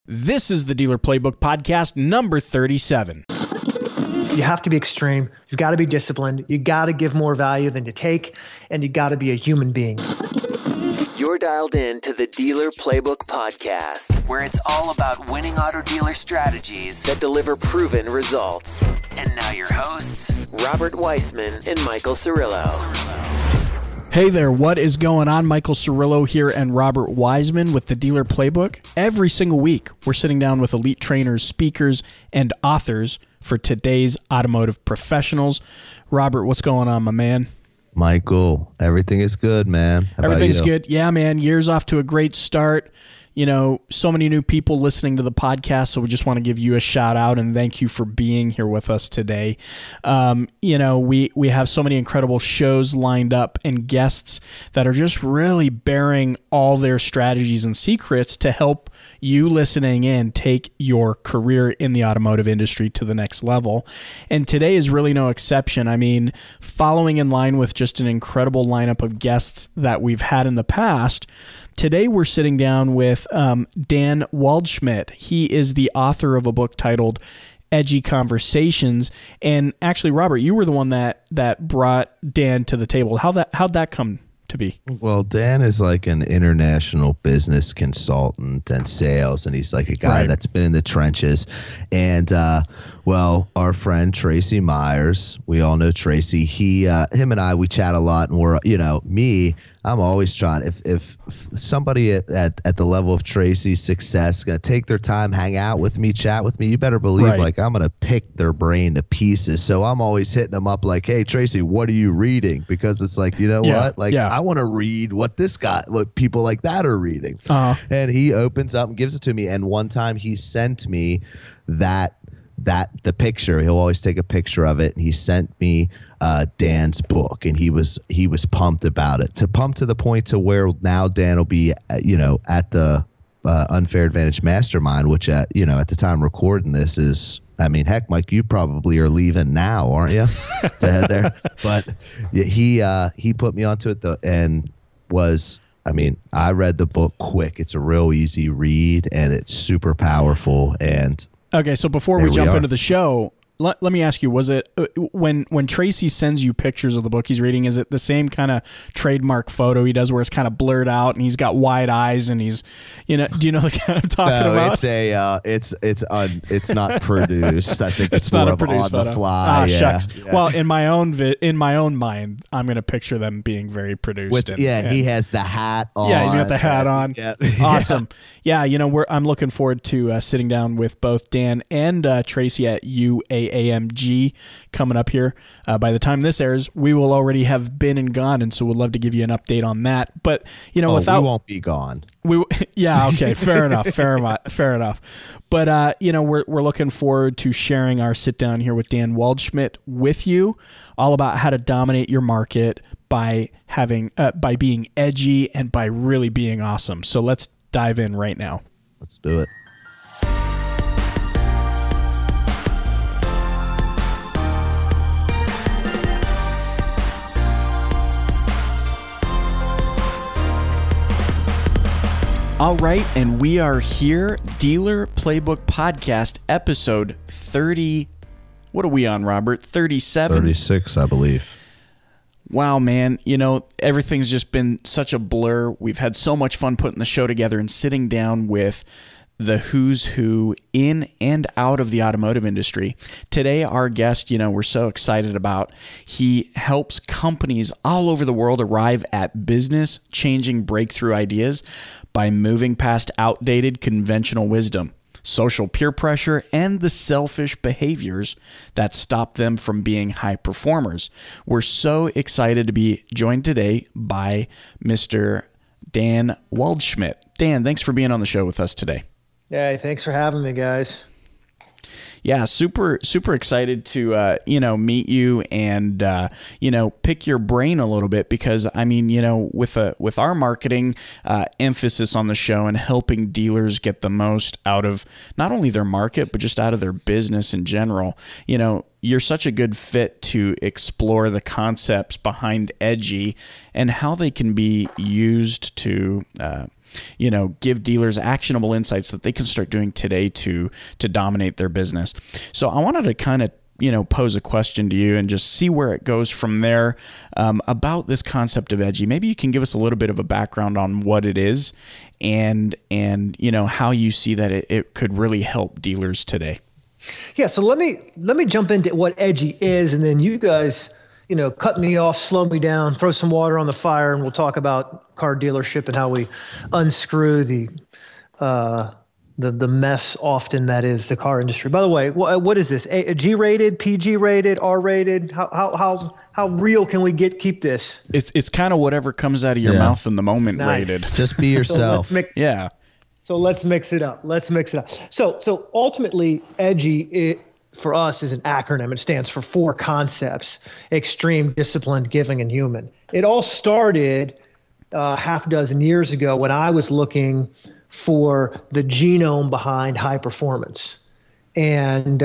This is the Dealer Playbook Podcast number 37. You have to be extreme. You've got to be disciplined. You got to give more value than you take, and you got to be a human being. You're dialed in to the Dealer Playbook Podcast, where it's all about winning auto dealer strategies that deliver proven results. And now your hosts, Robert Weissman and Michael Cirillo. Hey there, what is going on? Michael Cirillo here and Robert Weissman with the Dealer Playbook. Every single week, we're sitting down with elite trainers, speakers, and authors for today's automotive professionals. Robert, what's going on, my man? Michael, everything is good, man. How Everything's good. Yeah, man. Year's off to a great start. You know, so many new people listening to the podcast, so we just want to give you a shout out and thank you for being here with us today. You know, we have so many incredible shows lined up and guests that are just really bearing all their strategies and secrets to help you listening in take your career in the automotive industry to the next level. And today is really no exception. I mean, following in line with just an incredible lineup of guests that we've had in the past, today we're sitting down with Dan Waldschmidt. He is the author of a book titled Edgy Conversations. And actually, Robert, you were the one that brought Dan to the table. How'd that come to be? Well, Dan is like an international business consultant and sales, and he's like a guy that's been in the trenches. And well, our friend Tracy Myers, we all know Tracy. Him and I, we chat a lot, and we're, you know, I'm always trying. If somebody at the level of Tracy's success is gonna take their time, hang out with me, chat with me, you better believe like I'm gonna pick their brain to pieces. So I'm always hitting them up like, "Hey Tracy, what are you reading?" Because it's like, you know what? Like I want to read what people like that are reading. And he opens up and gives it to me. And one time he sent me the picture. He'll always take a picture of it, and he sent me Dan's book, and he was pumped about it. Pumped to the point to where now Dan will be, you know, at the Unfair Advantage Mastermind, which at the time recording this is, I mean, heck, Mike, you probably are leaving now, aren't you? To head there. But he put me onto it though, and I read the book quick. It's a real easy read, and it's super powerful. And okay, so before we jump into the show, let me ask you, was it when Tracy sends you pictures of the book he's reading, is it the same kind of trademark photo he does where it's kind of blurred out and he's got wide eyes and he's, you know, do you know the kind I'm talking about? It's not produced. I think it's not more a produced on photo. the fly. Shucks. Yeah. Well, in my own mind, I'm going to picture them being very produced. He has the hat on. Yeah, he's got the hat on. Yeah. Awesome. Yeah, you know, I'm looking forward to sitting down with both Dan and Tracy at UAAMG coming up here. By the time this airs, we will already have been and gone, and so we'd love to give you an update on that. But you know, we won't be gone. Yeah, okay, fair enough. But you know, we're looking forward to sharing our sit down here with Dan Waldschmidt with you, all about how to dominate your market by being edgy and by really being awesome. So let's dive in right now. Let's do it. All right, and we are here, Dealer Playbook Podcast, episode 30. What are we on, Robert? 37? 36, I believe. Wow, man. You know, everything's just been such a blur. We've had so much fun putting the show together and sitting down with the who's who in and out of the automotive industry. Today, our guest, you know, we're so excited about. He helps companies all over the world arrive at business-changing breakthrough ideas by moving past outdated conventional wisdom, social peer pressure, and the selfish behaviors that stop them from being high performers. We're so excited to be joined today by Mr. Dan Waldschmidt. Dan, thanks for being on the show with us today. Yeah, thanks for having me, guys. Yeah, super excited to meet you and pick your brain a little bit, because I mean, you know, with our marketing emphasis on the show and helping dealers get the most out of not only their market but just out of their business in general, you know, you're such a good fit to explore the concepts behind edgy and how they can be used to give dealers actionable insights that they can start doing today to dominate their business. So I wanted to kind of pose a question to you and just see where it goes from there, about this concept of Edgy. Maybe you can give us a little bit of a background on what it is and how you see that it could really help dealers today. Yeah, so let me jump into what Edgy is, and then you guys, cut me off, slow me down, throw some water on the fire, and we'll talk about car dealership and how we unscrew the mess often that is the car industry. By the way, what is this? G-rated, PG-rated, R-rated? How real can we keep this? It's kind of whatever comes out of your mouth in the moment. Nice. Rated. Just be yourself. So let's mix it up. So ultimately, Edgy, for us, is an acronym. It stands for 4 concepts: extreme, disciplined, giving, and human. It all started half a dozen years ago when I was looking for the genome behind high performance. And,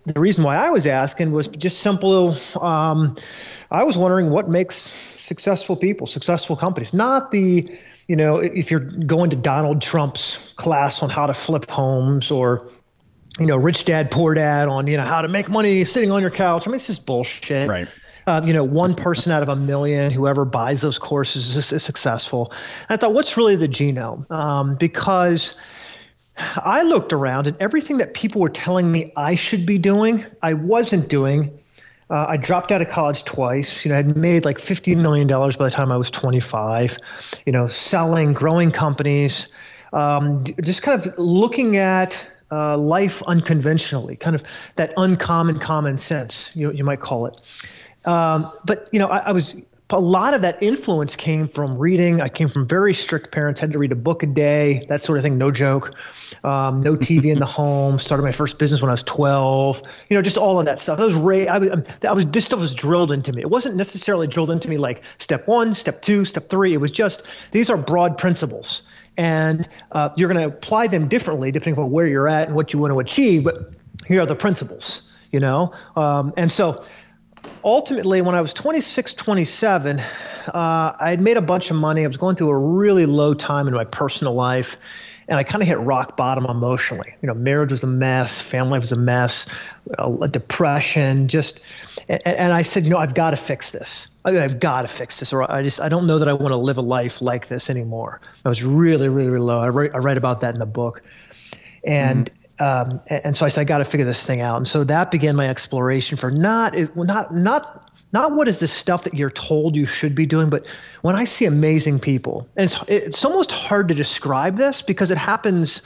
the reason why I was asking was just simple. I was wondering what makes successful people, successful companies, not if you're going to Donald Trump's class on how to flip homes, or, Rich Dad, Poor Dad on, how to make money sitting on your couch. I mean, it's just bullshit. Right. One person out of a million, whoever buys those courses is successful. And I thought, what's really the genome? Because I looked around and everything that people were telling me I should be doing, I wasn't doing. I dropped out of college twice. I had made like $15 million by the time I was 25, selling, growing companies, just kind of looking at life unconventionally, kind of that uncommon common sense, you might call it. But a lot of that influence came from reading. I came from very strict parents, had to read a book a day, that sort of thing. No joke. No TV in the home. Started my first business when I was 12. Just all of that stuff. This stuff was drilled into me. It wasn't necessarily drilled into me like step 1, step 2, step 3. It was just, these are broad principles. And you're going to apply them differently depending on where you're at and what you want to achieve. But here are the principles, and so ultimately, when I was 26, 27, I had made a bunch of money. I was going through a really low time in my personal life, and I kind of hit rock bottom emotionally. Marriage was a mess, family was a mess, a depression, and I said, I've got to fix this. I've got to fix this, or I don't know that I want to live a life like this anymore. I was really, really, really low. I write about that in the book, and so I said, I got to figure this thing out. And so that began my exploration for not what is the stuff that you're told you should be doing, but when I see amazing people, and it's almost hard to describe this because it happens,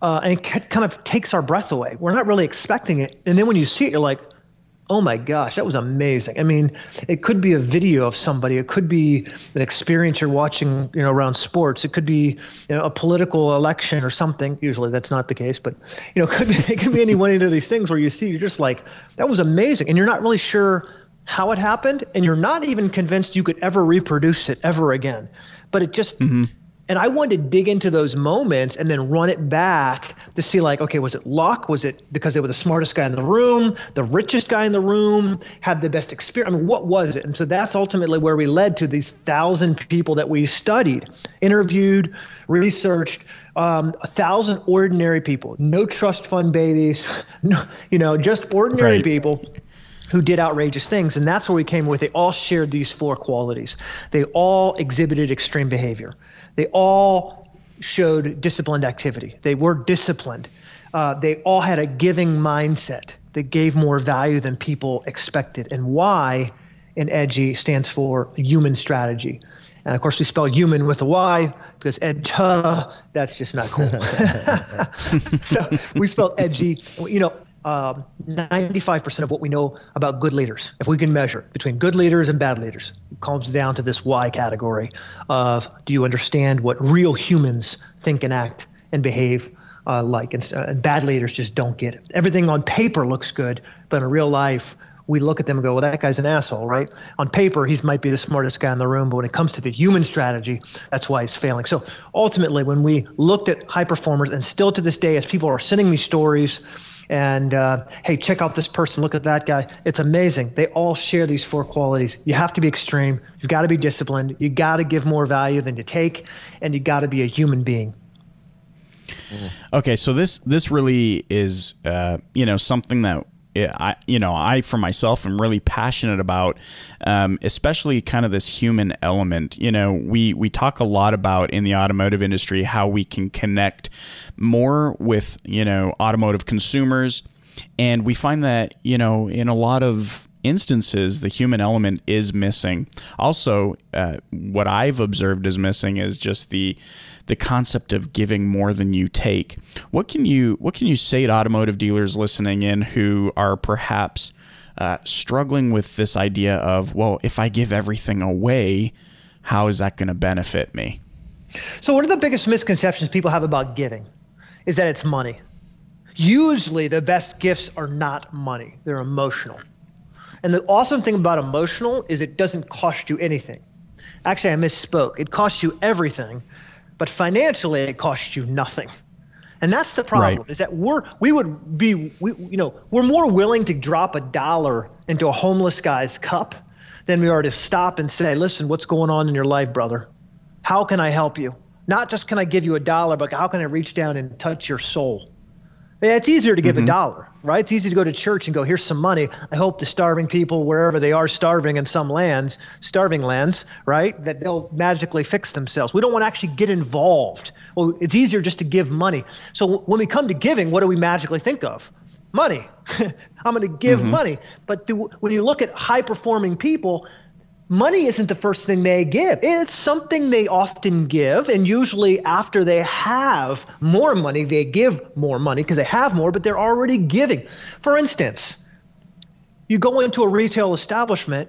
and it kind of takes our breath away. We're not really expecting it. And then when you see it, you're like, oh my gosh, that was amazing. I mean, it could be a video of somebody. It could be an experience you're watching, around sports. It could be, a political election or something. Usually that's not the case, but, it could be any one of these things where you see, you're just like, that was amazing. And you're not really sure how it happened. And you're not even convinced you could ever reproduce it ever again. But it just, and I wanted to dig into those moments and then run it back to see like, okay, was it luck? Was it because they were the smartest guy in the room, the richest guy in the room, had the best experience? I mean, what was it? And so that's ultimately where we led to these 1,000 people that we studied, interviewed, researched, 1,000 ordinary people, no trust fund babies, just ordinary people who did outrageous things. And that's where we came with, they all shared these 4 qualities. They all exhibited extreme behavior. They all showed disciplined activity. They were disciplined. They all had a giving mindset that gave more value than people expected. And Y in Edgy stands for human strategy. And of course, we spell human with a Y because that's just not cool. So we spelled Edgy. 95% of what we know about good leaders, if we can measure between good leaders and bad leaders, it comes down to this Y category of, do you understand what real humans think and act and behave like? And bad leaders just don't get it. Everything on paper looks good, but in real life, we look at them and go, well, that guy's an asshole, right? On paper, he might be the smartest guy in the room, but when it comes to the human strategy, that's why he's failing. So ultimately, when we looked at high performers, and still to this day, as people are sending me stories and, hey, check out this person, look at that guy, it's amazing. They all share these 4 qualities. You have to be extreme. You've got to be disciplined. You got to give more value than you take, and you got to be a human being. Okay, so this really is, something that I for myself am really passionate about, especially kind of this human element. We talk a lot about in the automotive industry how we can connect more with, automotive consumers. And we find that, in a lot of instances, the human element is missing. Also, what I've observed is missing is just the concept of giving more than you take. What can you say to automotive dealers listening in who are perhaps struggling with this idea of, well, if I give everything away, how is that going to benefit me? So one of the biggest misconceptions people have about giving is that it's money. Usually the best gifts are not money. They're emotional. And the awesome thing about emotional is it doesn't cost you anything. Actually, I misspoke. It costs you everything, but financially it costs you nothing. And that's the problem, is that we're more willing to drop $1 into a homeless guy's cup than we are to stop and say, listen, what's going on in your life, brother? How can I help you? Not just can I give you $1, but how can I reach down and touch your soul? Yeah, it's easier to give $1, right? It's easy to go to church and go, here's some money. I hope the starving people, wherever they are starving in some lands, starving lands, right, that they'll magically fix themselves. We don't want to actually get involved. Well, it's easier just to give money. So when we come to giving, what do we magically think of? Money. I'm going to give money. But when you look at high-performing people, money isn't the first thing they give. It's something they often give, and usually after they have more money, they give more money because they have more, but they're already giving. For instance, you go into a retail establishment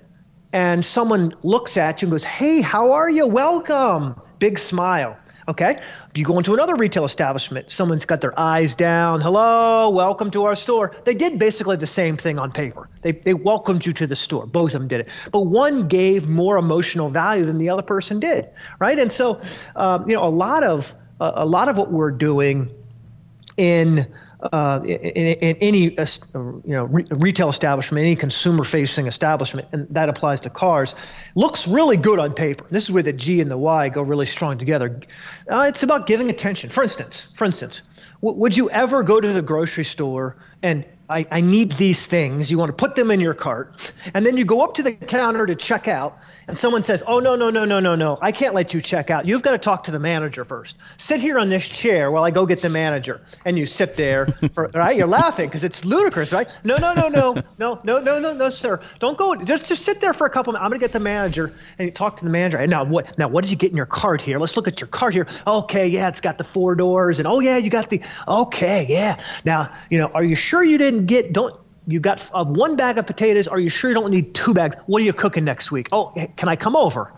and someone looks at you and goes, hey, how are you? Welcome. Big smile. Okay. You go into another retail establishment. Someone's got their eyes down. Hello, welcome to our store. They did basically the same thing on paper. They welcomed you to the store. Both of them did it. But one gave more emotional value than the other person did, right? And so, a lot of what we're doing in any retail establishment, any consumer-facing establishment, and that applies to cars, looks really good on paper. This is where the G and the Y go really strong together. It's about giving attention. For instance, would you ever go to the grocery store and I need these things. You want to put them in your cart, and then you go up to the counter to check out, and someone says, oh, no, I can't let you check out. You've got to talk to the manager first. Sit here on this chair while I go get the manager. And you sit there, right? You're laughing because it's ludicrous, right? No, sir. Don't go. Just sit there for a couple minutes. I'm going to get the manager, and you talk to the manager. And now what did you get in your cart here? Let's look at your cart here. Okay, yeah, it's got the 4 doors, and oh, yeah, you got the, okay, yeah. Now, are you sure you didn't you got 1 bag of potatoes? Are you sure you don't need 2 bags? What are you cooking next week? Oh, can I come over?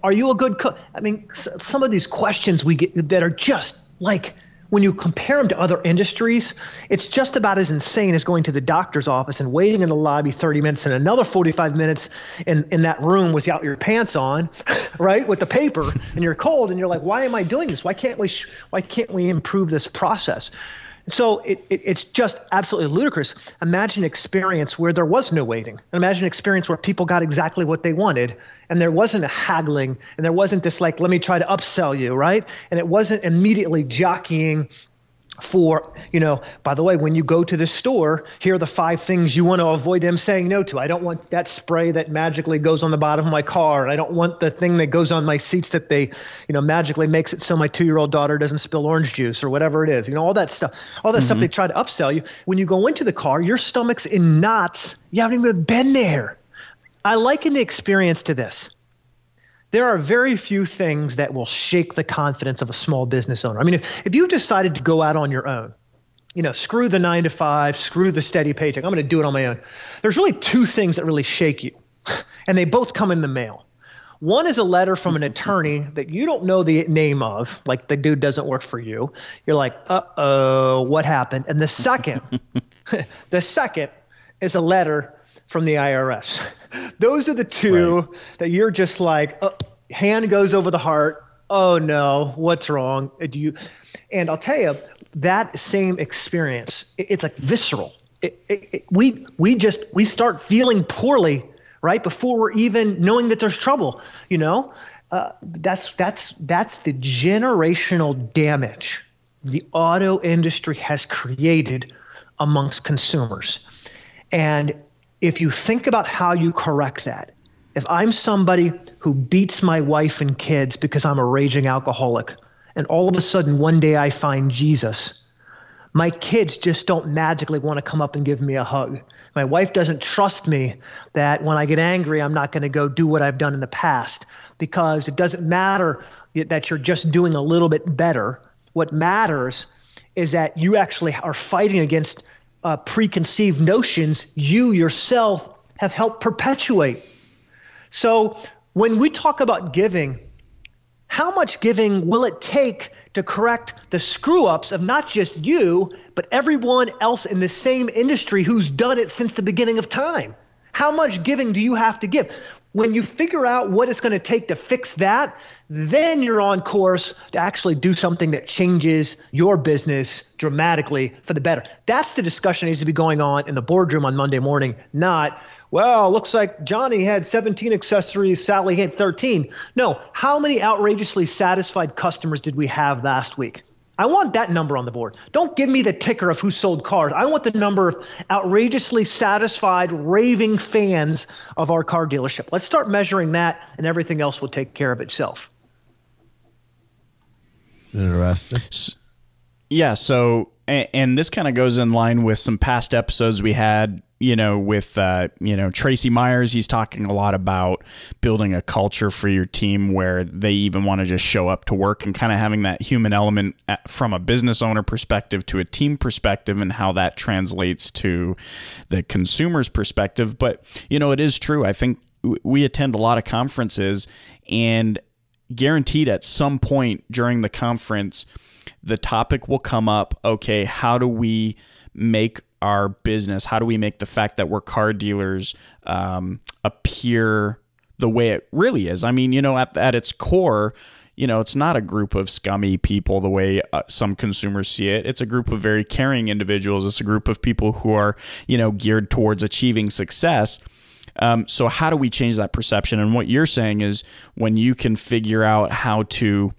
Are you a good cook? I mean, some of these questions we get that are just like, when you compare them to other industries, it's just about as insane as going to the doctor's office and waiting in the lobby 30 minutes and another 45 minutes in that room without your pants on, right, with the paper, and you're cold, and you're like, why am I doing this? Why can't we improve this process? So it's just absolutely ludicrous. Imagine an experience where there was no waiting. Imagine an experience where people got exactly what they wanted, and there wasn't a haggling, and there wasn't this like, let me try to upsell you, right? And it wasn't immediately jockeying for, by the way, when you go to the store, here are the 5 things you want to avoid them saying no to. I don't want that spray that magically goes on the bottom of my car. And I don't want the thing that goes on my seats that they, magically makes it so my 2-year-old daughter doesn't spill orange juice or whatever it is. All that stuff. All that stuff they try to upsell you. When you go into the car, your stomach's in knots. You haven't even been there. I liken the experience to this. There are very few things that will shake the confidence of a small business owner. I mean, if you decided to go out on your own, screw the 9 to 5, screw the steady paycheck, I'm going to do it on my own. There's really 2 things that really shake you, and they both come in the mail. One is a letter from an attorney that you don't know the name of, like the dude doesn't work for you. You're like, uh-oh, what happened? And the second is a letter from the IRS. Those are the two that you're just like, hand goes over the heart. Oh no, what's wrong? And I'll tell you, that same experience, it's like visceral. We start feeling poorly right before we're even knowing that there's trouble. That's the generational damage the auto industry has created amongst consumers. And if you think about how you correct that, if I'm somebody who beats my wife and kids because I'm a raging alcoholic, and all of a sudden one day I find Jesus, my kids just don't magically want to come up and give me a hug. My wife doesn't trust me that when I get angry, I'm not going to go do what I've done in the past, because it doesn't matter that you're just doing a little bit better. What matters is that you actually are fighting against preconceived notions you yourself have helped perpetuate. So when we talk about giving, how much giving will it take to correct the screw-ups of not just you, but everyone else in the same industry who's done it since the beginning of time? How much giving do you have to give? When you figure out what it's going to take to fix that, then you're on course to actually do something that changes your business dramatically for the better. That's the discussion that needs to be going on in the boardroom on Monday morning, not, well, looks like Johnny had 17 accessories, Sally had 13. No, how many outrageously satisfied customers did we have last week? I want that number on the board. Don't give me the ticker of who sold cars. I want the number of outrageously satisfied, raving fans of our car dealership. Let's start measuring that, and everything else will take care of itself. Interesting. Yeah, so, and this kind of goes in line with some past episodes we had, with, Tracy Myers. He's talking a lot about building a culture for your team where they even want to just show up to work, and kind of having that human element from a business owner perspective to a team perspective, and how that translates to the consumer's perspective. But, it is true. I think we attend a lot of conferences, and guaranteed at some point during the conference, the topic will come up. Okay, how do we make our business, how do we make the fact that we're car dealers appear the way it really is? I mean, at its core, it's not a group of scummy people the way some consumers see it. It's a group of very caring individuals. It's a group of people who are, geared towards achieving success. So how do we change that perception? And what you're saying is, when you can figure out how to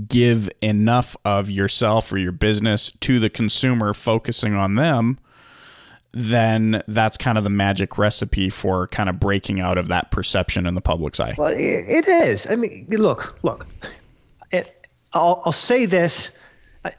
give enough of yourself or your business to the consumer, focusing on them, then that's kind of the magic recipe for kind of breaking out of that perception in the public's eye. Well, it is. I mean, look. I'll say this.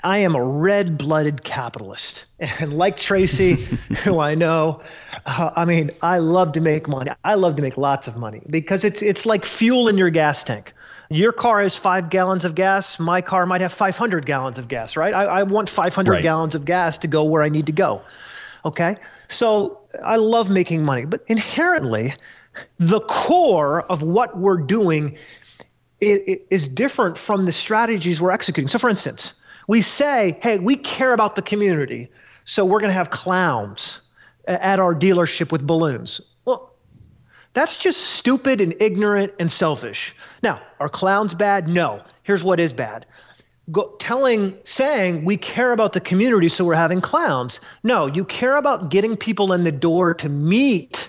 I am a red-blooded capitalist. And like Tracy, who I know, I love to make money. I love to make lots of money, because it's like fuel in your gas tank. Your car has 5 gallons of gas. My car might have 500 gallons of gas, right? I want 500 gallons of gas to go where I need to go. Okay? So I love making money. But inherently, the core of what we're doing is different from the strategies we're executing. So for instance, we say, hey, we care about the community, so we're going to have clowns at our dealership with balloons. Well, that's just stupid and ignorant and selfish. Now, are clowns bad? No. Here's what is bad. Saying we care about the community, so we're having clowns. No, you care about getting people in the door to meet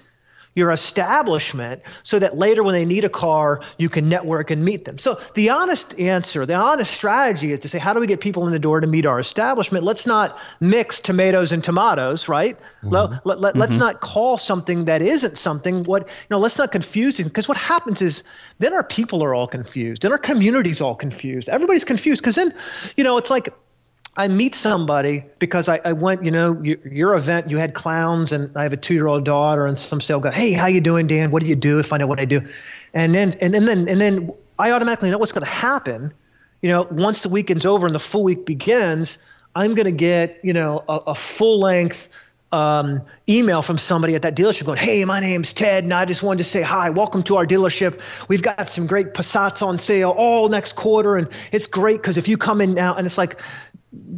your establishment, so that later when they need a car, you can network and meet them. So the honest answer, the honest strategy is to say, how do we get people in the door to meet our establishment? Let's not mix tomatoes and tomatoes, right? Mm-hmm. Let's not call something that isn't something. Let's not confuse it, because what happens is then our people are all confused, and our community's all confused. Everybody's confused, because then, it's like, I meet somebody because I went, your event, you had clowns, and I have a 2-year-old daughter, and some say, hey, how you doing, Dan? What do you do? Find out what I do. And then I automatically know what's going to happen. Once the weekend's over and the full week begins, I'm going to get, a full-length email from somebody at that dealership going, hey, my name's Ted, and I just wanted to say hi. Welcome to our dealership. We've got some great Passats on sale all next quarter, and it's great because if you come in now, and it's like,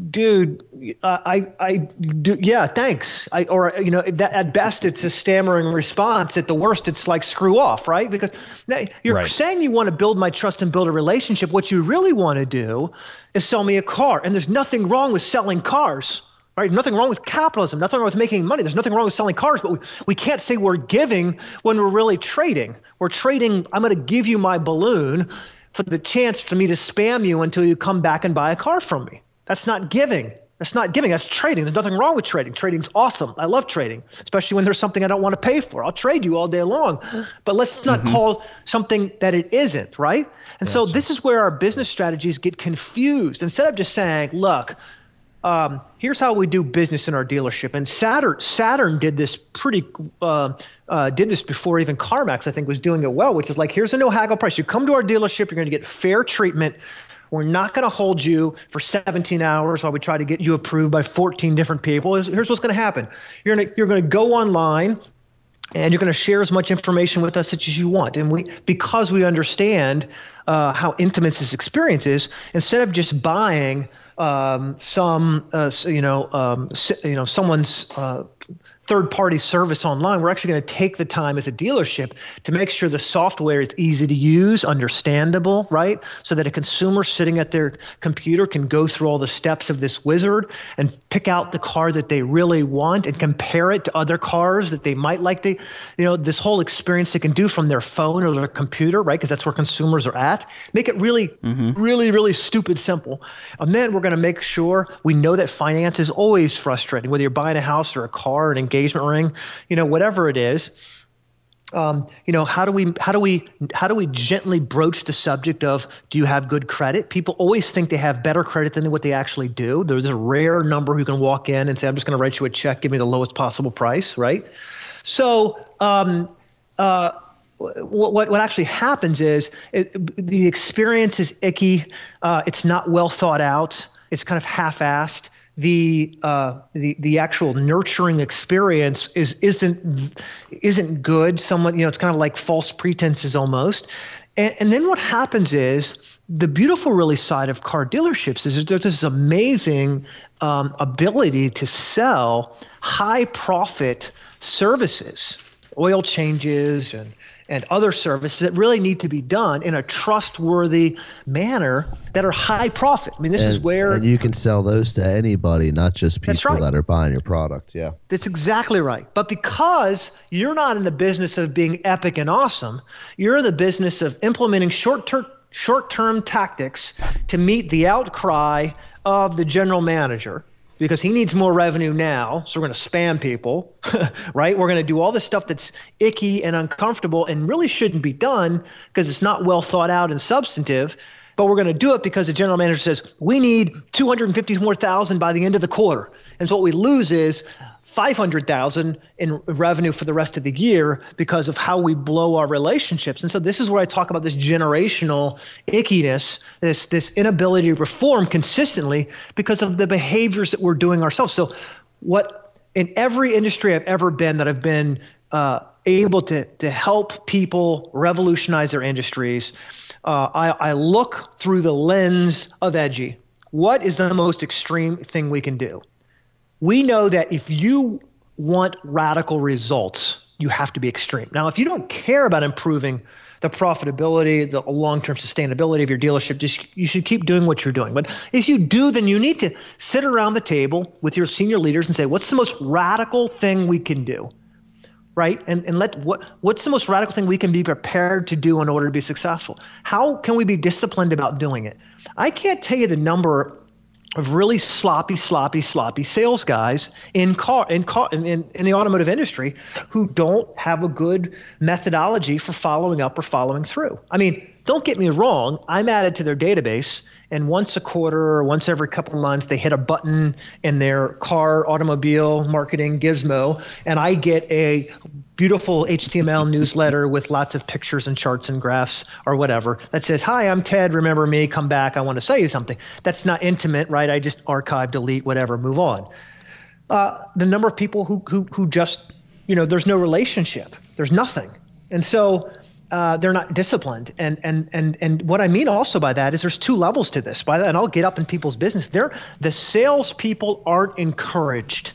dude, I do. Yeah, thanks. At best it's a stammering response. At the worst, it's like screw off, right? Because now you're saying you want to build my trust and build a relationship. What you really want to do is sell me a car. And there's nothing wrong with selling cars, right? Nothing wrong with capitalism. Nothing wrong with making money. There's nothing wrong with selling cars. But we can't say we're giving when we're really trading. We're trading. I'm going to give you my balloon for the chance for me to spam you until you come back and buy a car from me. That's not giving. That's not giving. That's trading. There's nothing wrong with trading. Trading's awesome. I love trading, especially when there's something I don't want to pay for. I'll trade you all day long. But let's not call something that it isn't, right? And so this is where our business strategies get confused. Instead of just saying, look, here's how we do business in our dealership. And Saturn did this did this before even CarMax, I think, was doing it well, which is like, here's a no haggle price. You come to our dealership, you're going to get fair treatment. We're not going to hold you for 17 hours while we try to get you approved by 14 different people. Here's what's going to happen. You're going to go online and you're going to share as much information with us as you want. And because we understand how intimate this experience is, instead of just buying someone's third-party service online, we're actually going to take the time as a dealership to make sure the software is easy to use, understandable, right? So that a consumer sitting at their computer can go through all the steps of this wizard and pick out the car that they really want and compare it to other cars that they might like. This whole experience they can do from their phone or their computer, right? Because that's where consumers are at. Make it really, really, really stupid simple. And then we're going to make sure we know that finance is always frustrating, whether you're buying a house or a car, an engagement ring, whatever it is. How do we gently broach the subject of, do you have good credit? People always think they have better credit than what they actually do. There's a rare number who can walk in and say, I'm just going to write you a check, give me the lowest possible price, right? So what actually happens is the experience is icky. It's not well thought out. It's kind of half-assed. The actual nurturing experience isn't good. It's kind of like false pretenses almost. And then what happens is, the beautiful really side of car dealerships is there's this amazing ability to sell high profit services, oil changes and other services that really need to be done in a trustworthy manner that are high profit. I mean, this is where... And you can sell those to anybody, not just people that are buying your product. Yeah. That's exactly right. But because you're not in the business of being epic and awesome, you're in the business of implementing short-term tactics to meet the outcry of the general manager, because he needs more revenue now, so we're going to spam people, right? We're going to do all this stuff that's icky and uncomfortable and really shouldn't be done because it's not well thought out and substantive, but we're going to do it because the general manager says, we need 250 more thousand by the end of the quarter. And so what we lose is 500,000 in revenue for the rest of the year because of how we blow our relationships. And so this is where I talk about this generational ickiness, this inability to perform consistently because of the behaviors that we're doing ourselves. So in every industry I've ever been that I've been able to help people revolutionize their industries, I look through the lens of Edgy. What is the most extreme thing we can do? We know that if you want radical results, you have to be extreme. Now, if you don't care about improving the profitability, the long-term sustainability of your dealership, you should keep doing what you're doing. But if you do, then you need to sit around the table with your senior leaders and say, what's the most radical thing we can do? Right? And what's the most radical thing we can be prepared to do in order to be successful? How can we be disciplined about doing it? I can't tell you the number of really sloppy sales guys in the automotive industry who don't have a good methodology for following up or following through. I mean, don't get me wrong. I'm added to their database, and once a quarter or once every couple of months, they hit a button in their automobile marketing gizmo, and I get a beautiful HTML newsletter with lots of pictures and charts and graphs or whatever that says, hi, I'm Ted, remember me, come back, I want to say you something. That's not intimate, right? I just archive, delete, whatever, move on. The number of people who just, there's no relationship, there's nothing. And so they're not disciplined. And what I mean also by that is there's two levels to this. By that, and I'll get up in people's business. The salespeople aren't encouraged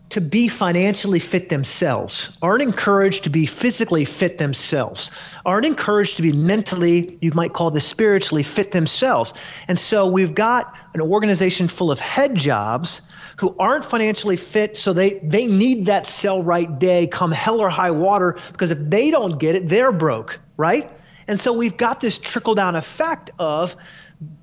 to be financially fit themselves, aren't encouraged to be physically fit themselves, aren't encouraged to be mentally, you might call this spiritually fit themselves. And so we've got an organization full of head jobs who aren't financially fit, so they need that sell right day come hell or high water, because if they don't get it, they're broke, right? And so we've got this trickle-down effect of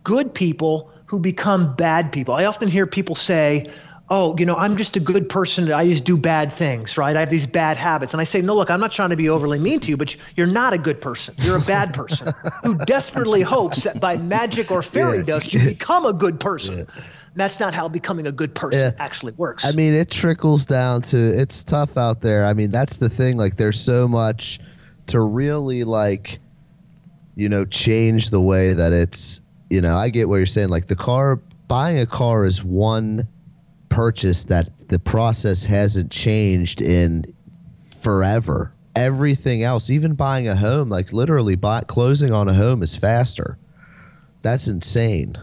good people who become bad people. I often hear people say, oh, I'm just a good person. I just do bad things, right? I have these bad habits. And I say, no, look, I'm not trying to be overly mean to you, but you're not a good person. You're a bad person who desperately hopes that by magic or fairy dust, you become a good person. Yeah. That's not how becoming a good person actually works. I mean, it trickles down to, it's tough out there. I mean, that's the thing. Like, there's so much to really, like, change the way that it's, I get what you're saying. Like, buying a car is one purchase that the process hasn't changed in forever. Everything else, even buying a home, like literally closing on a home is faster. That's insane.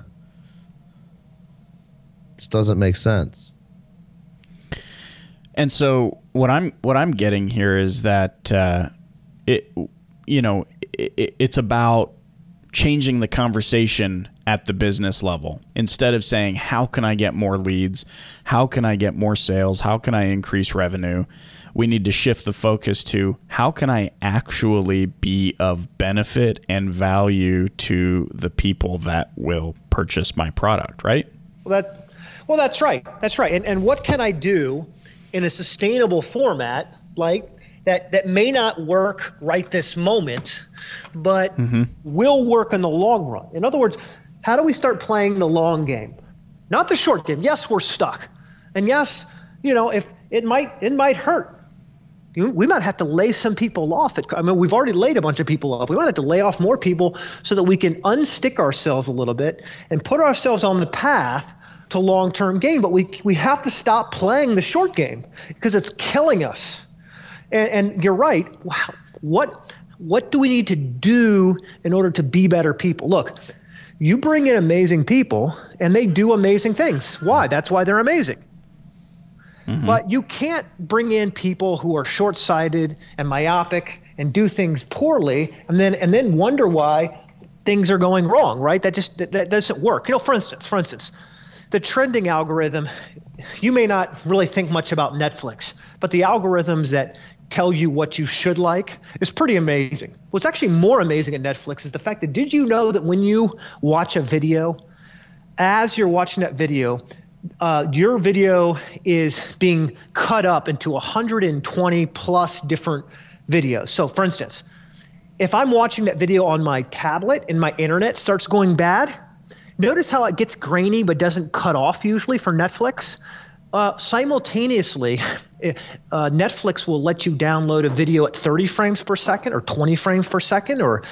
This doesn't make sense. And so what I'm getting here is that it's about changing the conversation at the business level. Instead of saying, how can I get more leads? How can I get more sales? How can I increase revenue? We need to shift the focus to, how can I actually be of benefit and value to the people that will purchase my product, right? Well, that's right. That's right. And what can I do in a sustainable format, like that may not work right this moment, but will work in the long run? In other words, how do we start playing the long game, not the short game? Yes, we're stuck, and yes, if it might hurt. We might have to lay some people off. We've already laid a bunch of people off. We might have to lay off more people so that we can unstick ourselves a little bit and put ourselves on the path to long-term gain. But we have to stop playing the short game because it's killing us. And you're right. Wow. What do we need to do in order to be better people? Look, you bring in amazing people and they do amazing things. Why? That's why they're amazing. But you can't bring in people who are short-sighted and myopic and do things poorly and then wonder why things are going wrong, right? That doesn't work. For instance, the trending algorithm, you may not really think much about Netflix, but the algorithms that tell you what you should like is pretty amazing. What's actually more amazing at Netflix is the fact that, did you know that when you watch a video, as you're watching that video, your video is being cut up into 120 plus different videos. So for instance, if I'm watching that video on my tablet and my internet starts going bad, notice how it gets grainy but doesn't cut off usually for Netflix. Simultaneously, Netflix will let you download a video at 30 frames per second or 20 frames per second or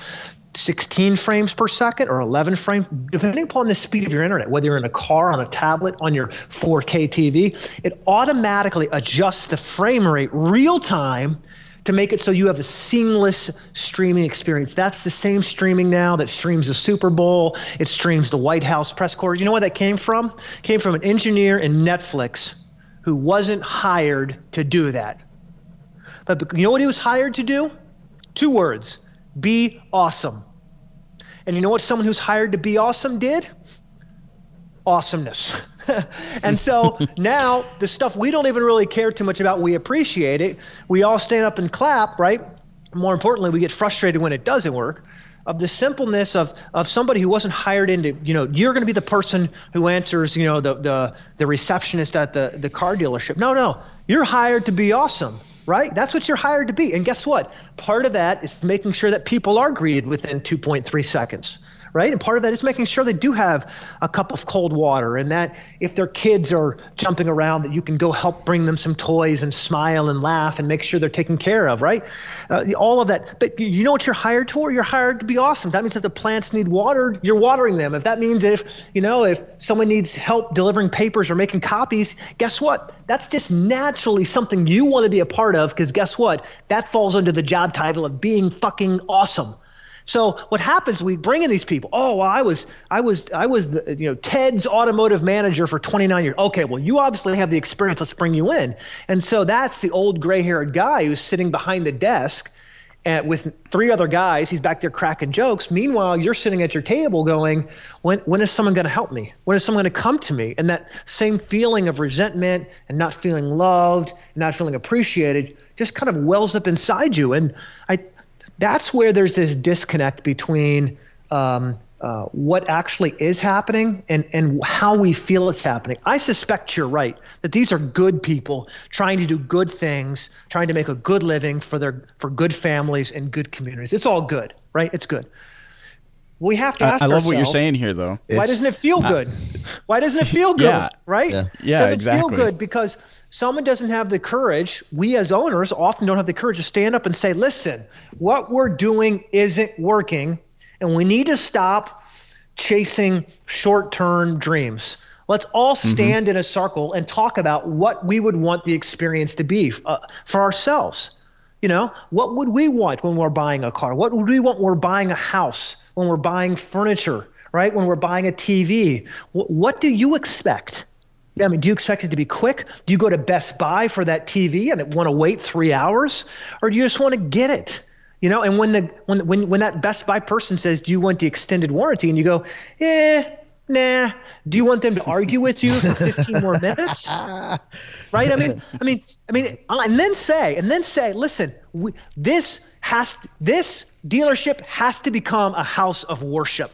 16 frames per second or 11 frames, depending upon the speed of your internet, whether you're in a car, on a tablet, on your 4K TV, it automatically adjusts the frame rate real time to make it so you have a seamless streaming experience. That's the same streaming now that streams the Super Bowl. It streams the White House press corps. You know where that came from? It came from an engineer in Netflix who wasn't hired to do that. But you know what he was hired to do? 2 words: be awesome. And you know what someone who's hired to be awesome did? Awesomeness. And so now the stuff we don't even really care too much about, we appreciate it. We all stand up and clap, right? More importantly, we get frustrated when it doesn't work. Of the simpleness of somebody who wasn't hired into, you're going to be the person who answers, the receptionist at the car dealership. No, you're hired to be awesome, right? That's what you're hired to be. And guess what? Part of that is making sure that people are greeted within 2.3 seconds. right? And part of that is making sure they do have a cup of cold water, and that if their kids are jumping around, that you can go help bring them some toys and smile and laugh and make sure they're taken care of, right? All of that. But you know what you're hired for? You're hired to be awesome. That means if the plants need water, you're watering them. If that means if someone needs help delivering papers or making copies, guess what? That's just naturally something you want to be a part of, because guess what? That falls under the job title of being fucking awesome. So what happens? We bring in these people. Oh, well, I was Ted's automotive manager for 29 years. Okay, well, you obviously have the experience. Let's bring you in. And so that's the old gray-haired guy who's sitting behind the desk with 3 other guys. He's back there cracking jokes. Meanwhile, you're sitting at your table going, when is someone going to help me? When is someone going to come to me? And that same feeling of resentment and not feeling loved, and not feeling appreciated just kind of wells up inside you. And that's where there's this disconnect between what actually is happening and how we feel it's happening. I suspect you're right, that these are good people trying to do good things, trying to make a good living for good families and good communities. It's all good, right? It's good. We have to ask ourselves, I love what you're saying here, though. Why doesn't it feel good? Why doesn't it feel good, right? Yeah, doesn't exactly. feel good because someone doesn't have the courage. We as owners often don't have the courage to stand up and say, listen, what we're doing isn't working, and we need to stop chasing short-term dreams. Let's all stand in a circle and talk about what we would want the experience to be for ourselves. What would we want when we're buying a car? What would we want when we're buying a house, when we're buying furniture, right? When we're buying a TV? What do you expect? I mean, do you expect it to be quick? Do you go to Best Buy for that TV and want to wait 3 hours? Or do you just want to get it? And when that Best Buy person says, do you want the extended warranty? And you go, nah. Do you want them to argue with you for 15 more minutes? Right? I mean, and then say, listen, this dealership has to become a house of worship.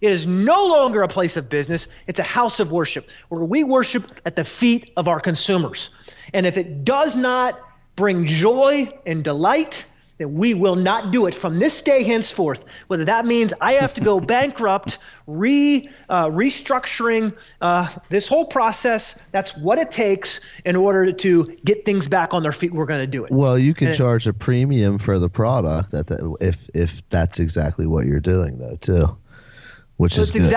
It is no longer a place of business. It's a house of worship where we worship at the feet of our consumers. And if it does not bring joy and delight, then we will not do it from this day henceforth. Whether that means I have to go bankrupt, restructuring this whole process, that's what it takes in order to get things back on their feet. We're going to do it. Well, you can charge a premium for the product if that's exactly what you're doing, though, too. Which is good.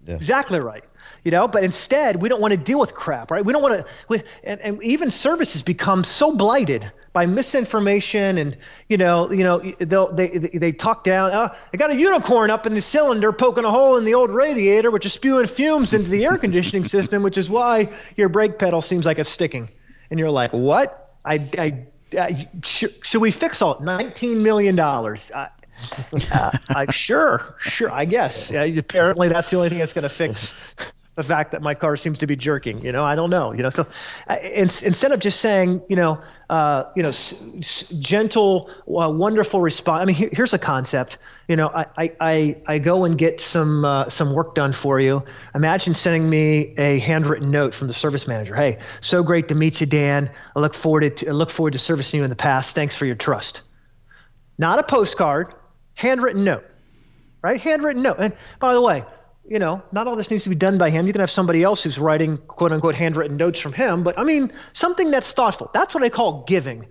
Exactly right. But instead we don't want to deal with crap, right? We don't want to, and even services become so blighted by misinformation, and they talk down. Oh, I got a unicorn up in the cylinder poking a hole in the old radiator, which is spewing fumes into the air conditioning system, which is why your brake pedal seems like it's sticking. And you're like, what? Should we fix all $19 million? Sure, I guess. Apparently, that's the only thing that's going to fix the fact that my car seems to be jerking. I don't know. So instead of just saying, gentle, wonderful response. I mean, here's a concept. I go and get some work done for you. Imagine sending me a handwritten note from the service manager. Hey, so great to meet you, Dan. I look forward to servicing you in the past. Thanks for your trust. Not a postcard. Handwritten note, right? Handwritten note. And by the way, not all this needs to be done by him. You can have somebody else who's writing quote unquote handwritten notes from him, but I mean, something that's thoughtful. That's what I call giving.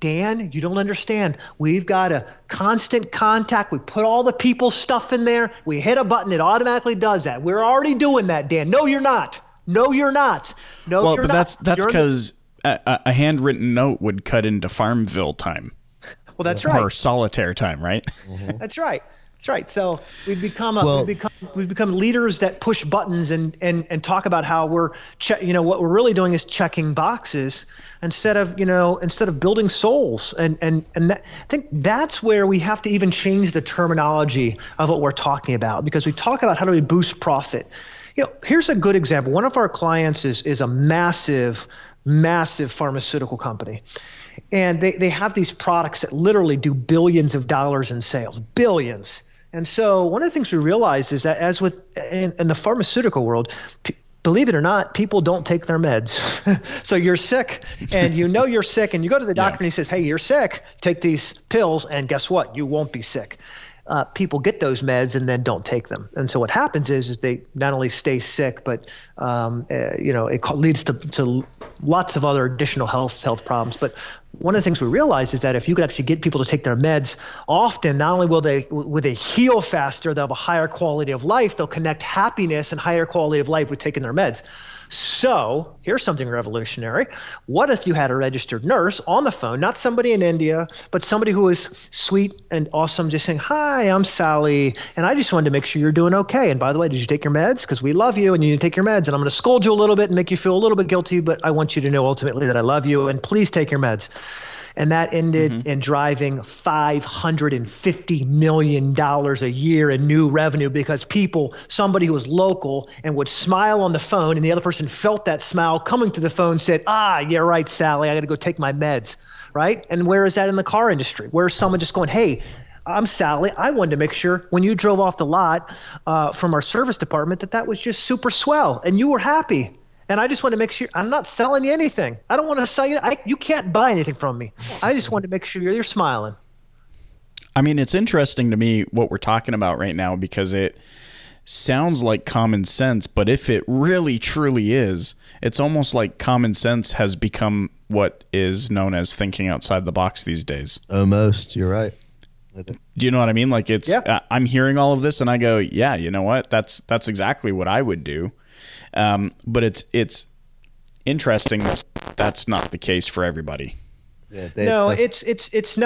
Dan, you don't understand. We've got a constant contact. We put all the people's stuff in there. We hit a button. It automatically does that. We're already doing that, Dan. No, you're not. No, you're not. No, well, you're but not. That's because a handwritten note would cut into Farmville time. Well, that's right. Or solitaire time, right? Mm-hmm. That's right. So we've become leaders that push buttons and talk about how what we're really doing is checking boxes instead of building souls. And I think that's where we have to even change the terminology of what we're talking about, because we talk about how do we boost profit. Here's a good example. One of our clients is a massive pharmaceutical company. And they have these products that literally do billions of dollars in sales, billions. And so one of the things we realized is that in the pharmaceutical world, believe it or not, people don't take their meds. So you're sick and you're sick and you go to the doctor and he says, hey, you're sick, take these pills and guess what? You won't be sick. people get those meds and then don't take them. And so what happens is they not only stay sick, but it leads to lots of other additional health problems. But one of the things we realize is that if you could actually get people to take their meds, often not only will they heal faster, they'll have a higher quality of life, they'll connect happiness and higher quality of life with taking their meds. So here's something revolutionary. What if you had a registered nurse on the phone, not somebody in India, but somebody who was sweet and awesome, just saying, "Hi, I'm Sally, and I just wanted to make sure you're doing okay. And by the way, did you take your meds? Because we love you and you need to take your meds. And I'm going to scold you a little bit and make you feel a little bit guilty, but I want you to know ultimately that I love you, and please take your meds." And that ended in driving $550 million a year in new revenue, because somebody who was local and would smile on the phone, and the other person felt that smile coming to the phone, said, "Yeah, right, Sally, I got to go take my meds," right? And where is that in the car industry? Where's someone just going, "Hey, I'm Sally. I wanted to make sure when you drove off the lot from our service department that was just super swell and you were happy. And I just want to make sure I'm not selling you anything. I don't want to sell you. You can't buy anything from me. I just want to make sure you're smiling." I mean, it's interesting to me what we're talking about right now, because it sounds like common sense, but if it really truly is, it's almost like common sense has become what is known as thinking outside the box these days. Almost, you're right. Do you know what I mean? Like I'm hearing all of this and I go, yeah, you know what? That's exactly what I would do. But it's interesting that that's not the case for everybody. Yeah, it's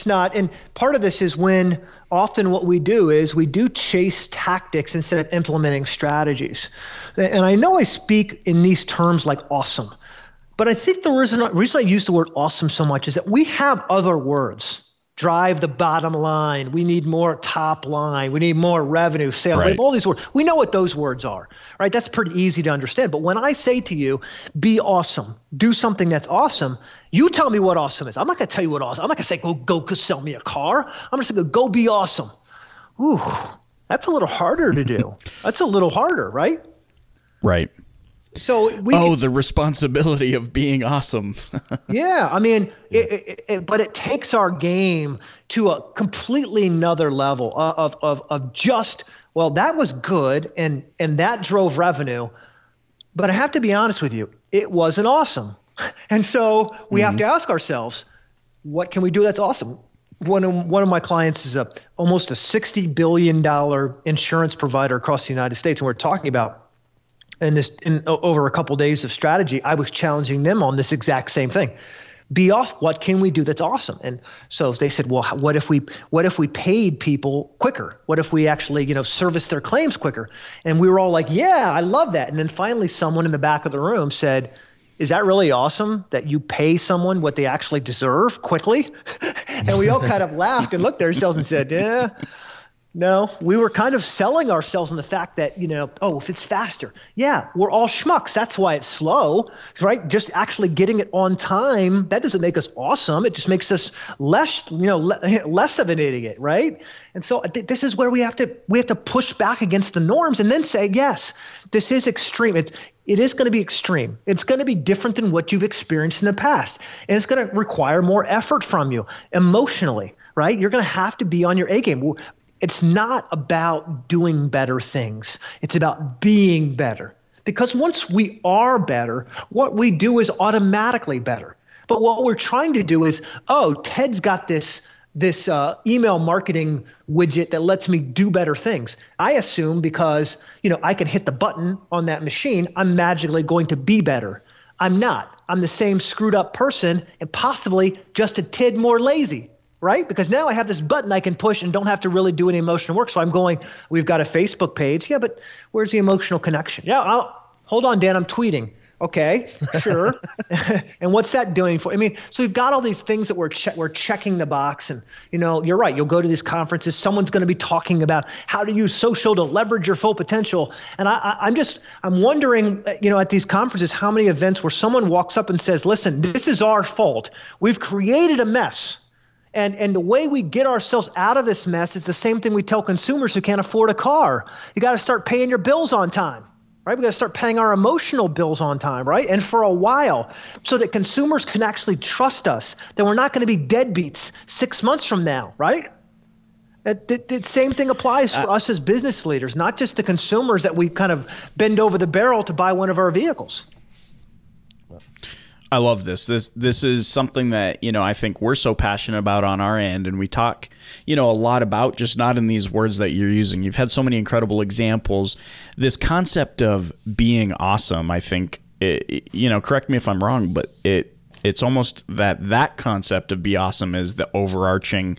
not. And part of this is when often what we do is we do chase tactics instead of implementing strategies. And I know I speak in these terms like awesome, but I think the reason I use the word awesome so much is that we have other words. Drive the bottom line. We need more top line. We need more revenue, sales. Right. We have all these words. We know what those words are, right? That's pretty easy to understand. But when I say to you, be awesome, do something that's awesome, you tell me what awesome is. I'm not going to tell you what awesome. I'm not going to say, go sell me a car. I'm going to say, go be awesome. Ooh, that's a little harder to do. That's a little harder, right? Right. So the responsibility of being awesome. Yeah, I mean, but it takes our game to a completely another level of just, well, that was good and that drove revenue, but I have to be honest with you, it wasn't awesome. And so we have to ask ourselves, what can we do that's awesome? One of my clients is almost a $60 billion insurance provider across the United States, and we're talking about over a couple of days of strategy, I was challenging them on this exact same thing. What can we do that's awesome? And so they said, well, what if we paid people quicker? What if we actually, service their claims quicker? And we were all like, yeah, I love that. And then finally someone in the back of the room said, is that really awesome that you pay someone what they actually deserve quickly? And we all kind of laughed and looked at ourselves and said, yeah. No, we were kind of selling ourselves on the fact that, if it's faster. Yeah, we're all schmucks. That's why it's slow, right? Just actually getting it on time, that doesn't make us awesome. It just makes us less of an idiot, right? And so this is where we have to push back against the norms and then say, yes, this is extreme. It is going to be extreme. It's going to be different than what you've experienced in the past. And it's going to require more effort from you emotionally, right? You're going to have to be on your A game. It's not about doing better things. It's about being better. Because once we are better, what we do is automatically better. But what we're trying to do is, Ted's got this email marketing widget that lets me do better things. I assume because, I can hit the button on that machine, I'm magically going to be better. I'm not. I'm the same screwed up person and possibly just a tid more lazy. Right? Because now I have this button I can push and don't have to really do any emotional work. So I'm going, we've got a Facebook page. Yeah, but where's the emotional connection? Yeah, hold on, Dan, I'm tweeting. Okay, sure. And what's that doing for? So we've got all these things that we're checking the box. And, you're right. You'll go to these conferences. Someone's going to be talking about how to use social to leverage your full potential. And I'm wondering, at these conferences, how many events where someone walks up and says, listen, this is our fault. We've created a mess. And the way we get ourselves out of this mess is the same thing we tell consumers who can't afford a car. You got to start paying your bills on time, right? We got to start paying our emotional bills on time, right? And for a while, so that consumers can actually trust us, that we're not going to be deadbeats 6 months from now, right? The same thing applies for us as business leaders, not just the consumers that we kind of bend over the barrel to buy one of our vehicles. I love this. This is something that, I think we're so passionate about on our end, and we talk, a lot about, just not in these words that you're using. You've had so many incredible examples. This concept of being awesome, I think, correct me if I'm wrong, but it's almost that concept of be awesome is the overarching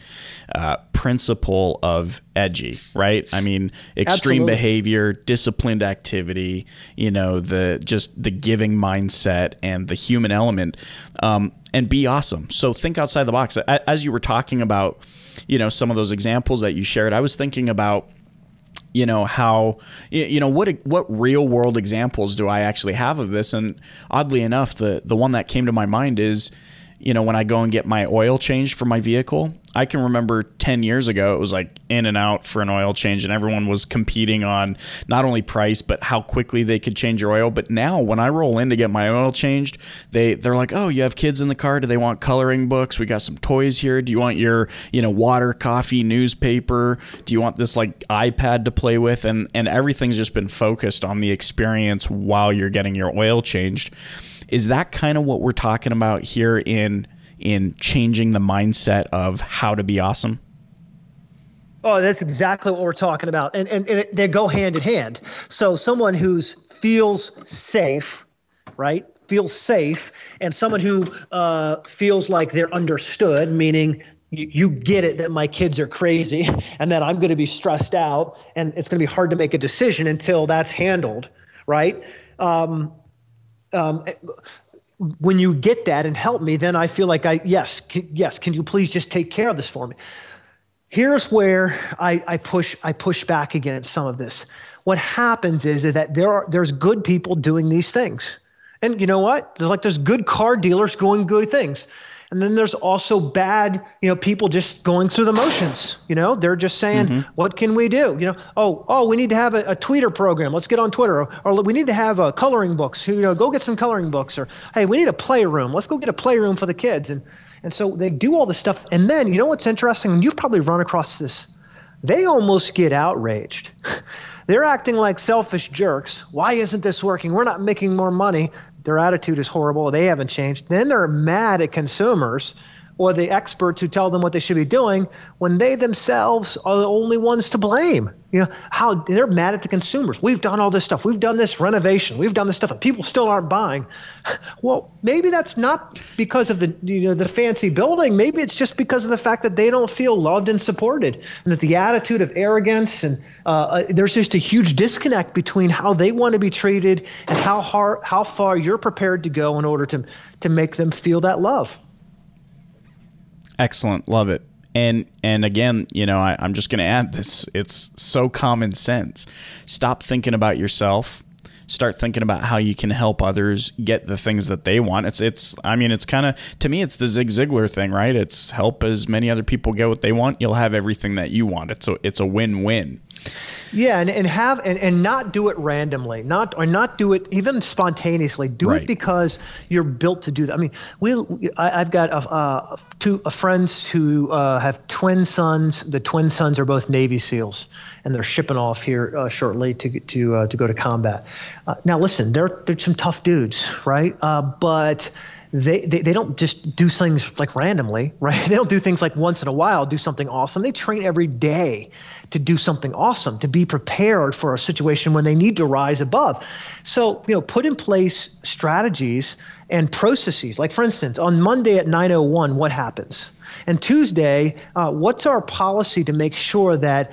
principle of Edgy, right? I mean, extreme Absolutely. behavior, disciplined activity, the giving mindset and the human element, and be awesome. So think outside the box. As you were talking about, some of those examples that you shared, I was thinking about, how, what real world examples do I actually have of this? And oddly enough, the one that came to my mind is, when I go and get my oil changed for my vehicle. I can remember 10 years ago, it was like in and out for an oil change, and everyone was competing on not only price, but how quickly they could change your oil. But now when I roll in to get my oil changed, they're like, oh, you have kids in the car. Do they want coloring books? We got some toys here. Do you want your, water, coffee, newspaper? Do you want this like iPad to play with? And everything's just been focused on the experience while you're getting your oil changed. Is that kind of what we're talking about here in changing the mindset of how to be awesome? Oh, that's exactly what we're talking about. And they go hand in hand. So someone who feels safe, right? Feels safe, and someone who feels like they're understood, meaning you get it that my kids are crazy and that I'm going to be stressed out and it's going to be hard to make a decision until that's handled, right? When you get that and help me, then I feel like yes, can you please just take care of this for me? Here's where I push back against some of this. What happens is that there's good people doing these things. And you know what? There's good car dealers doing good things. And then there's also bad, people just going through the motions. They're just saying, what can we do? We need to have a tweeter program. Let's get on Twitter. Or we need to have coloring books. Go get some coloring books. Or, hey, we need a playroom. Let's go get a playroom for the kids. And so they do all this stuff. And then, what's interesting? And you've probably run across this. They almost get outraged. They're acting like selfish jerks. Why isn't this working? We're not making more money. Their attitude is horrible. They haven't changed. Then they're mad at consumers or the experts who tell them what they should be doing when they themselves are the only ones to blame. How they're mad at the consumers. We've done all this stuff. We've done this renovation. We've done this stuff, and people still aren't buying. Well, maybe that's not because of the fancy building. Maybe it's just because of the fact that they don't feel loved and supported, and that the attitude of arrogance and there's just a huge disconnect between how they want to be treated and how far you're prepared to go in order to make them feel that love. Excellent. Love it. And again, I'm just going to add this. It's so common sense. Stop thinking about yourself. Start thinking about how you can help others get the things that they want. It's kind of, to me, it's the Zig Ziglar thing, right? It's help as many other people get what they want. You'll have everything that you want. It's a win-win. Yeah, and not do it randomly, not do it even spontaneously. Do it because you're built to do that. I mean, I've got two friends who have twin sons. The twin sons are both Navy SEALs, and they're shipping off here shortly to go to combat. Now, listen, they're some tough dudes, right? But they don't just do things like randomly, right? They don't do things like once in a while do something awesome. They train every day to do something awesome, to be prepared for a situation when they need to rise above. So, put in place strategies and processes. Like, for instance, on Monday at 9:01, what happens? And Tuesday, what's our policy to make sure that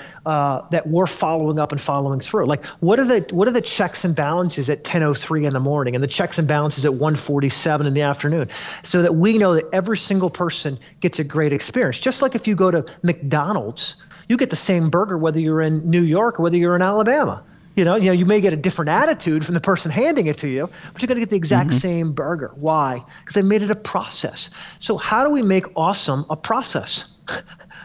we're following up and following through? Like, what are the checks and balances at 10:03 in the morning and the checks and balances at 1:47 in the afternoon, so that we know that every single person gets a great experience. Just like if you go to McDonald's, you get the same burger whether you're in New York or whether you're in Alabama. You may get a different attitude from the person handing it to you, but you're going to get the exact same burger. Why? Because they made it a process. So how do we make awesome a process,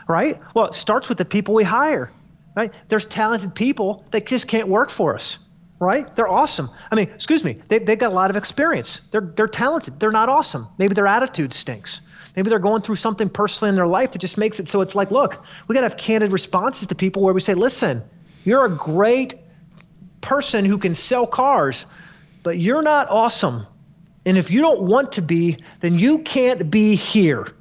right? Well, it starts with the people we hire, right? There's talented people that just can't work for us, right? They're awesome. I mean, excuse me, they've got a lot of experience. They're talented. They're not awesome. Maybe their attitude stinks. Maybe they're going through something personally in their life that just makes it so it's like, look, we got to have candid responses to people where we say, listen, you're a great person who can sell cars, but you're not awesome. And if you don't want to be, then you can't be here.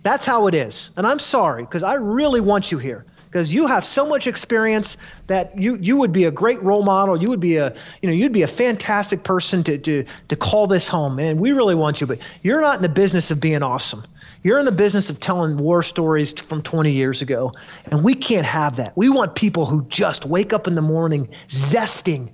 That's how it is. And I'm sorry, because I really want you here. Because you have so much experience that you would be a great role model. You would be you'd be a fantastic person to call this home, man. We really want you, but you're not in the business of being awesome. You're in the business of telling war stories from 20 years ago, and we can't have that. We want people who just wake up in the morning zesting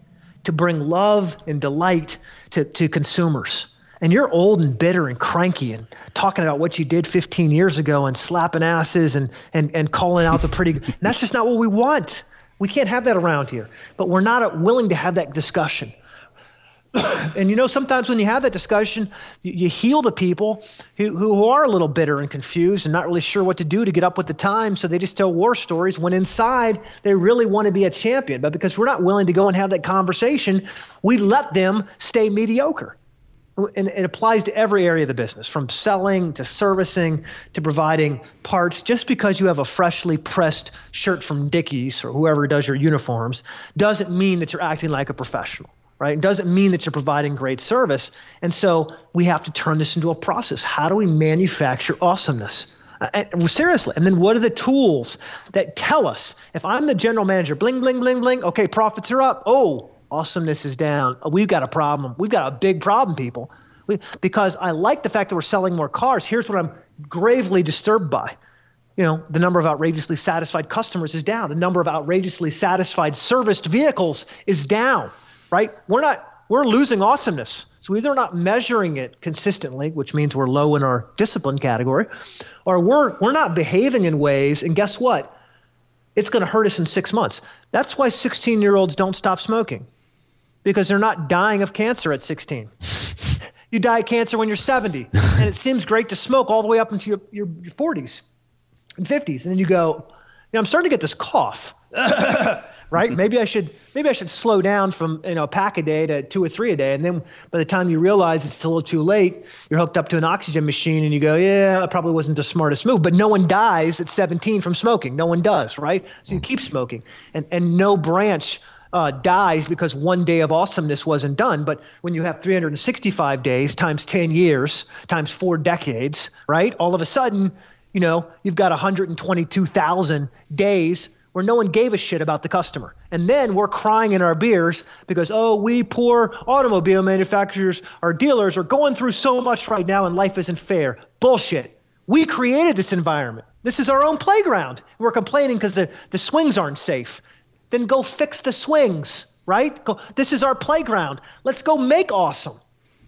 to bring love and delight to consumers. And you're old and bitter and cranky and talking about what you did 15 years ago and slapping asses and calling out the pretty. And that's just not what we want. We can't have that around here. But we're not willing to have that discussion. And sometimes when you have that discussion, you heal the people who are a little bitter and confused and not really sure what to do to get up with the times. So they just tell war stories when inside they really want to be a champion. But because we're not willing to go and have that conversation, we let them stay mediocre. And it applies to every area of the business, from selling to servicing to providing parts. Just because you have a freshly pressed shirt from Dickies or whoever does your uniforms doesn't mean that you're acting like a professional, right? It doesn't mean that you're providing great service. And so we have to turn this into a process. How do we manufacture awesomeness? Seriously. And then what are the tools that tell us, if I'm the general manager, bling, bling, bling, bling, okay, profits are up. Oh, awesomeness is down. We've got a problem. We've got a big problem, people. Because I like the fact that we're selling more cars. Here's what I'm gravely disturbed by. The number of outrageously satisfied customers is down. The number of outrageously satisfied serviced vehicles is down, right? We're losing awesomeness. So either we're not measuring it consistently, which means we're low in our discipline category, or we're not behaving in ways, and guess what? It's going to hurt us in 6 months. That's why 16-year-olds don't stop smoking. Because they're not dying of cancer at 16. You die of cancer when you're 70. And it seems great to smoke all the way up into your 40s and 50s. And then you go, I'm starting to get this cough. Right? Maybe I should slow down from a pack a day to 2 or 3 a day. And then by the time you realize it's a little too late, you're hooked up to an oxygen machine and you go, yeah, that probably wasn't the smartest move. But no one dies at 17 from smoking. No one does, right? So you keep smoking. And no branch dies because one day of awesomeness wasn't done. But when you have 365 days times 10 years times 4 decades, right? All of a sudden, you've got 122,000 days where no one gave a shit about the customer. And then we're crying in our beers because, we poor automobile manufacturers, our dealers are going through so much right now and life isn't fair. Bullshit. We created this environment. This is our own playground. We're complaining because the swings aren't safe. Then go fix the swings, right? This is our playground. Let's go make awesome,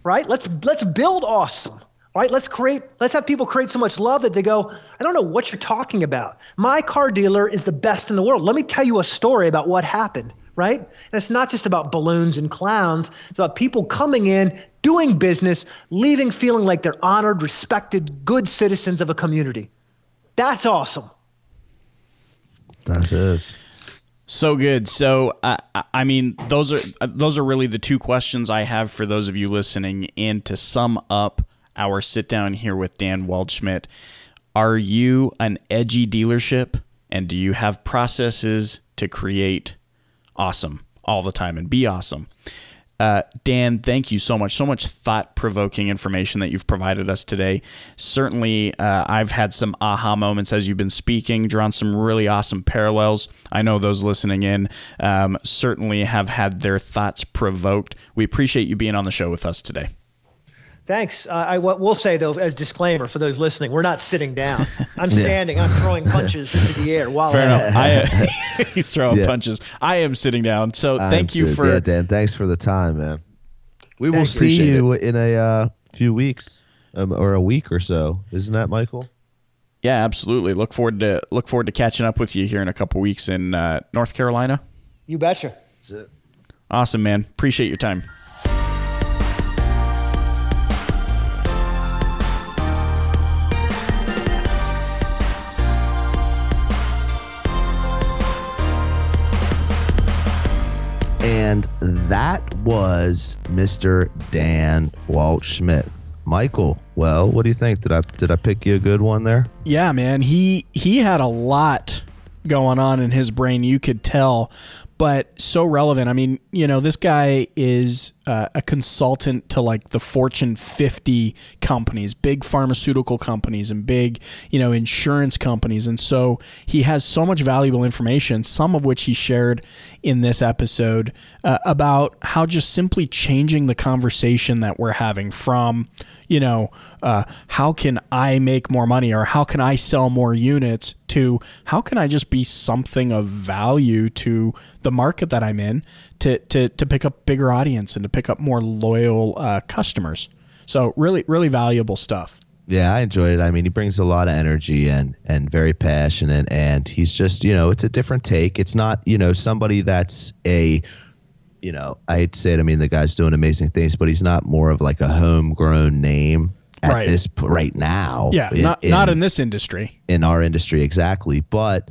right? Let's build awesome, right? Let's have people create so much love that they go, I don't know what you're talking about. My car dealer is the best in the world. Let me tell you a story about what happened, right? And it's not just about balloons and clowns. It's about people coming in, doing business, leaving feeling like they're honored, respected, good citizens of a community. That's awesome. That is. So good. So, I mean, those are really the 2 questions I have for those of you listening. And to sum up our sit down here with Dan Waldschmidt, are you an edgy dealership, and do you have processes to create awesome all the time and be awesome? Dan, thank you so much. So much thought-provoking information that you've provided us today. Certainly, I've had some aha moments as you've been speaking, drawn some really awesome parallels. I know those listening in certainly have had their thoughts provoked. We appreciate you being on the show with us today. Thanks. I will say, though, as disclaimer for those listening, we're not sitting down. I'm standing. I'm throwing punches into the air. While Fair enough. He's throwing punches. I am sitting down. So thank you for... Yeah, Dan, thanks for the time, man. We will see you in a few weeks or a week or so. Isn't that, Michael? Yeah, absolutely. Look forward to catching up with you here in a couple weeks in North Carolina. You betcha. That's it. Awesome, man. Appreciate your time. And that was Mr. Dan Waldschmidt. Michael, well, what do you think? Did I pick you a good one there? Yeah, man. He had a lot going on in his brain, you could tell, but so relevant. I mean, this guy is a consultant to like the Fortune 50 companies, big pharmaceutical companies and big, insurance companies. And so he has so much valuable information, some of which he shared in this episode about how just simply changing the conversation that we're having from, how can I make more money or how can I sell more units to how can I just be something of value to the market that I'm in to pick up bigger audience and to pick up more loyal customers. So really, really valuable stuff. Yeah, I enjoyed it. I mean, he brings a lot of energy and very passionate, and he's just, it's a different take. It's not, somebody that's I hate to say it, I mean, the guy's doing amazing things, but he's not more of like a homegrown name at this right now. Yeah, not in this industry. In our industry, exactly. But,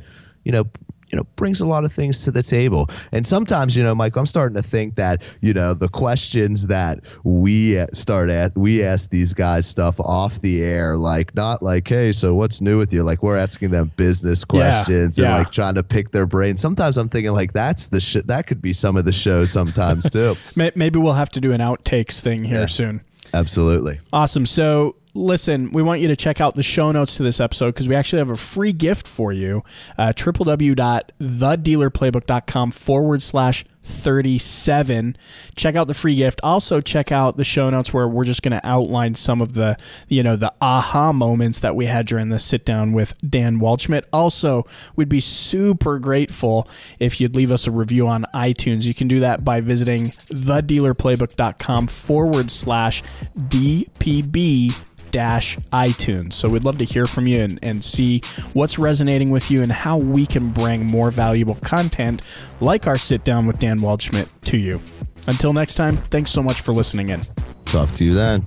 brings a lot of things to the table. And sometimes, Mike, I'm starting to think that, the questions that we ask these guys stuff off the air, like not like, hey, so what's new with you? Like we're asking them business questions and like trying to pick their brain. Sometimes I'm thinking like that's that could be some of the show sometimes too. Maybe we'll have to do an outtakes thing here soon. Absolutely. Awesome. So listen, we want you to check out the show notes to this episode because we actually have a free gift for you. www.thedealerplaybook.com/37. Check out the free gift. Also check out the show notes where we're just going to outline some of the, the aha moments that we had during the sit down with Dan Waldschmidt. Also, we'd be super grateful if you'd leave us a review on iTunes. You can do that by visiting thedealerplaybook.com/DPB-iTunes. So we'd love to hear from you and see what's resonating with you and how we can bring more valuable content like our sit down with Dan Waldschmidt to you. Until next time, thanks so much for listening in. Talk to you then.